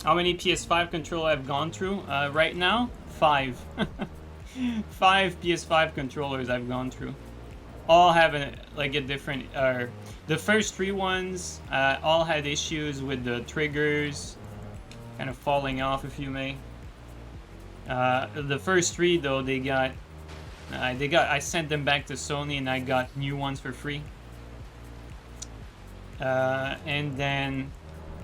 How many PS5 controller I've gone through? Right now, 5. 5 PS5 controllers I've gone through. All have like a different. The first 3 ones all had issues with the triggers, kind of falling off, if you may. The first 3 though, they got. I sent them back to Sony and I got new ones for free. And then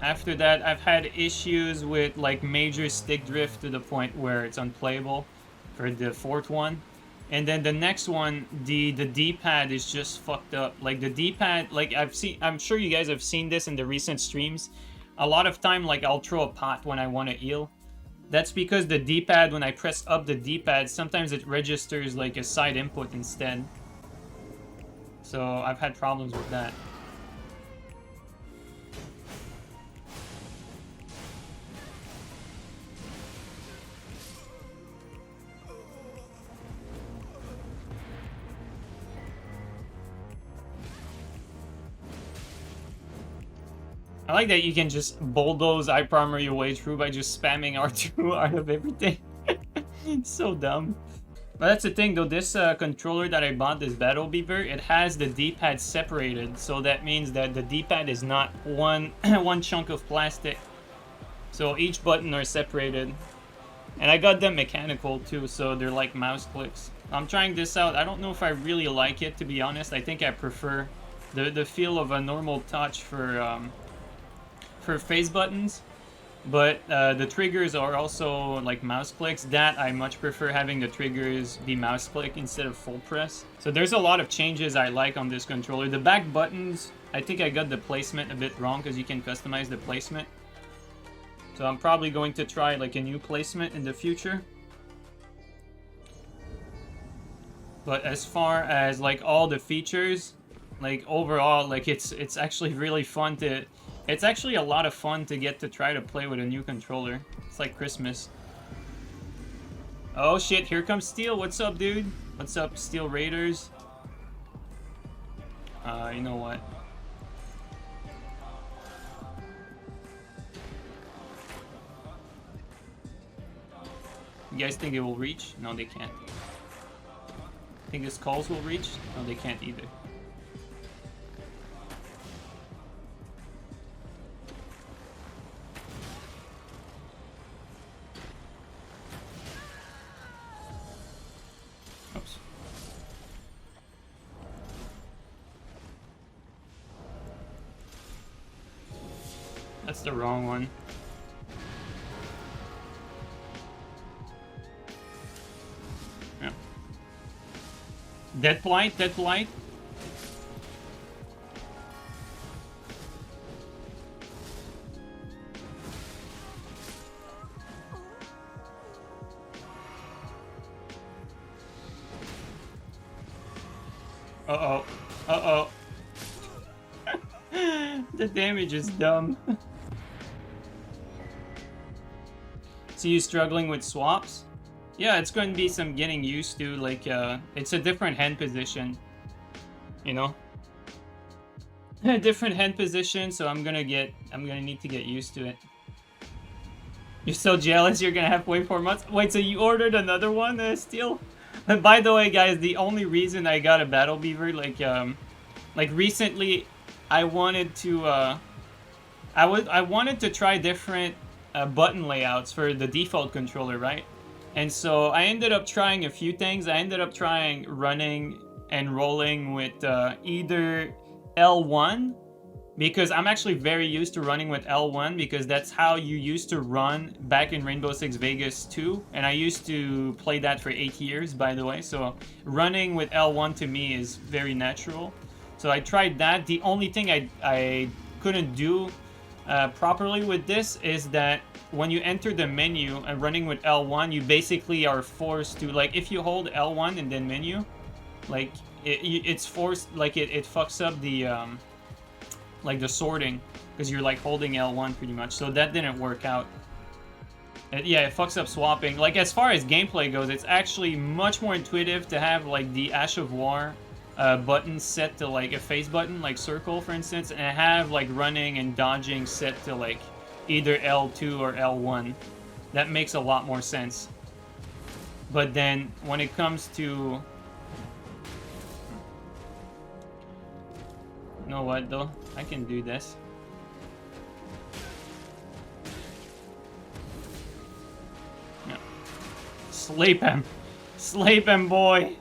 after that, I've had issues with like major stick drift to the point where it's unplayable for the 4th one. And then the next one, the D-pad is just fucked up. Like the D-pad, like I'm sure you guys have seen this in the recent streams. A lot of time, like I'll throw a pot when I want to heal. That's because the D-pad, when I press up the D-pad, sometimes it registers like a side input instead. So I've had problems with that. I like that you can just bulldoze eye primer your way through by just spamming R2 out of everything. It's so dumb. But that's the thing though, this controller that I bought, this Battle Beaver, it has the D-pad separated. So that means that the D-pad is not one chunk of plastic. So each button are separated. And I got them mechanical too, so they're like mouse clicks. I'm trying this out. I don't know if I really like it, to be honest. I think I prefer the feel of a normal touch for face buttons, but the triggers are also like mouse clicks. That I much prefer having the triggers be mouse click instead of full press. So there's a lot of changes I like on this controller. The back buttons, I think I got the placement a bit wrong because you can customize the placement. So I'm probably going to try like a new placement in the future. But as far as like all the features, like overall, like it's actually really fun to. It's actually a lot of fun to get to try to play with a new controller. It's like Christmas. Oh shit, here comes Steel. What's up, dude? What's up, Steel Raiders? You know what? You guys think it will reach? No, they can't. Think his calls will reach? No, they can't either. Oops. That's the wrong one. Yeah. Dead Blight, Dead Blight. Uh-oh. Uh-oh. The damage is dumb. See you struggling with swaps? Yeah, it's going to be some getting used to, like, it's a different hand position, you know? A different hand position, so I'm gonna need to get used to it. You're so jealous you're gonna have to wait 4 months? Wait, so you ordered another one, Steel? By the way, guys, the only reason I got a Battle Beaver, like recently, I wanted to, I wanted to try different button layouts for the default controller, right? And so I ended up trying a few things. I ended up trying running and rolling with either L1, because I'm actually very used to running with L1 because that's how you used to run back in Rainbow Six Vegas 2, and I used to play that for 8 years, by the way, so running with L1 to me is very natural. So I tried that. The only thing I couldn't do properly with this is that when you enter the menu and running with L1, you basically are forced to, like, if you hold L1 and then menu, like, it's forced, like, it fucks up the like the sorting, because you're like holding L1 pretty much, so that didn't work out. Yeah, it fucks up swapping. Like, as far as gameplay goes, it's actually much more intuitive to have like the Ash of War button set to like a face button, like circle for instance, and have like running and dodging set to like either L2 or L1. That makes a lot more sense. But then when it comes to... You know what though? I can do this. Yeah. Sleep him! Sleep him, boy!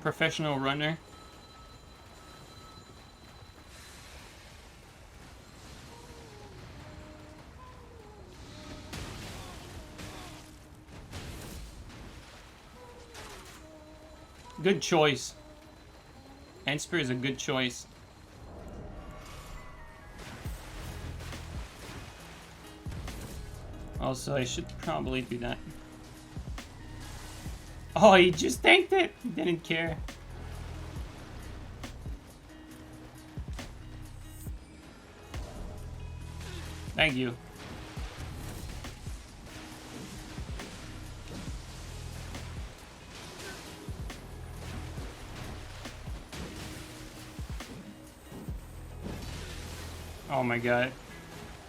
Professional runner. Good choice. Ansper is a good choice. Also, I should probably do that. Oh, he just tanked it! He didn't care. Thank you. Oh my god.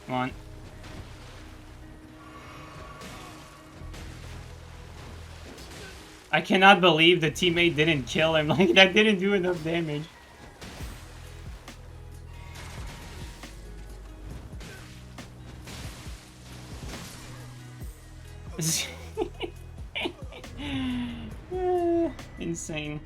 Come on. I cannot believe the teammate didn't kill him. Like, that didn't do enough damage. Insane.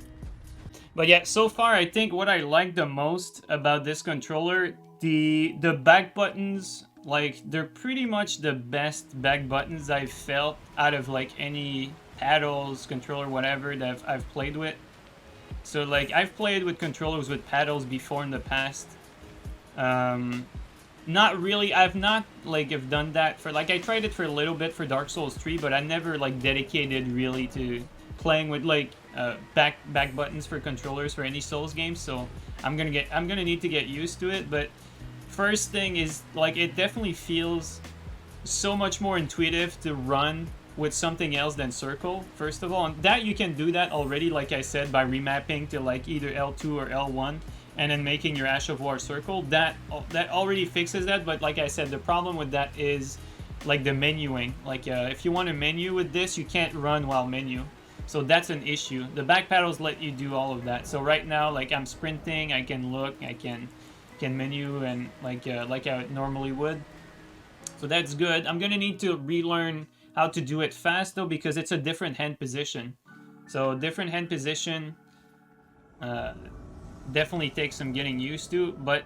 But yeah, so far I think what I like the most about this controller, the back buttons, like, they're pretty much the best back buttons I've felt out of like any paddles, controller, whatever that I've played with. So like, I've played with controllers with paddles before in the past. Not really, I've not like have done that for, like, I tried it for a little bit for Dark Souls 3, but I never like dedicated really to playing with like back buttons for controllers for any Souls games. So I'm gonna need to get used to it. But first thing is, like, it definitely feels so much more intuitive to run with something else than circle, first of all. And that you can do that already, like I said, by remapping to like either L2 or L1 and then making your Ash of War circle. That already fixes that, but like I said, the problem with that is like the menuing. Like if you want to menu with this, you can't run while menu. So that's an issue. The back paddles let you do all of that. So right now, like, I'm sprinting, I can look, I can menu and like I normally would. So that's good. I'm gonna need to relearn how to do it fast though, because it's a different hand position. So different hand position definitely takes some getting used to, but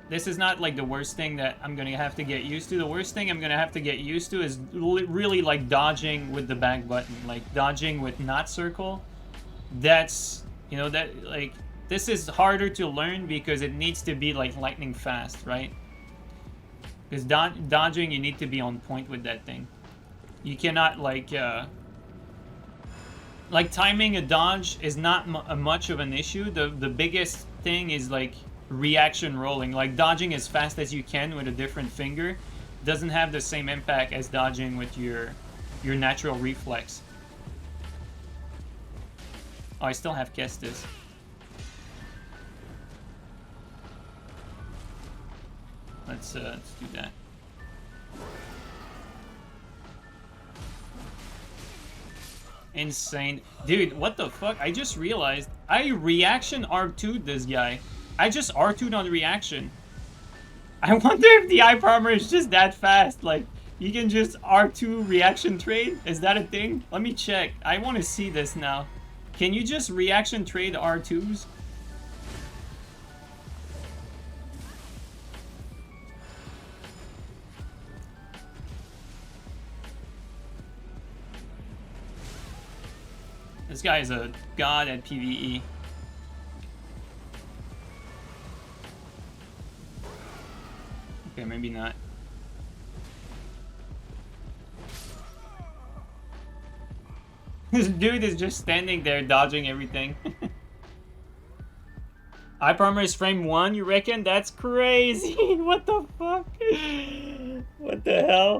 this is not like the worst thing that I'm gonna have to get used to. The worst thing I'm gonna have to get used to is really like dodging with the back button, like dodging with not circle. That's, you know, that, like, this is harder to learn because it needs to be like lightning fast, right? Because dodging, you need to be on point with that thing. You cannot like timing a dodge is not much of an issue. The biggest thing is like reaction rolling. Like dodging as fast as you can with a different finger doesn't have the same impact as dodging with your natural reflex. Oh, I still have Kestis. Let's do that. Insane. Dude, what the fuck? I just realized I reaction R2'd this guy. I just R2'd on reaction. I wonder if the eye armor is just that fast. Like, you can just R2 reaction trade? Is that a thing? Let me check. I want to see this now. Can you just reaction trade R2s? This guy is a god at PvE. Okay, maybe not. This dude is just standing there dodging everything. Eye armor is frame 1, you reckon? That's crazy! What the fuck? What the hell?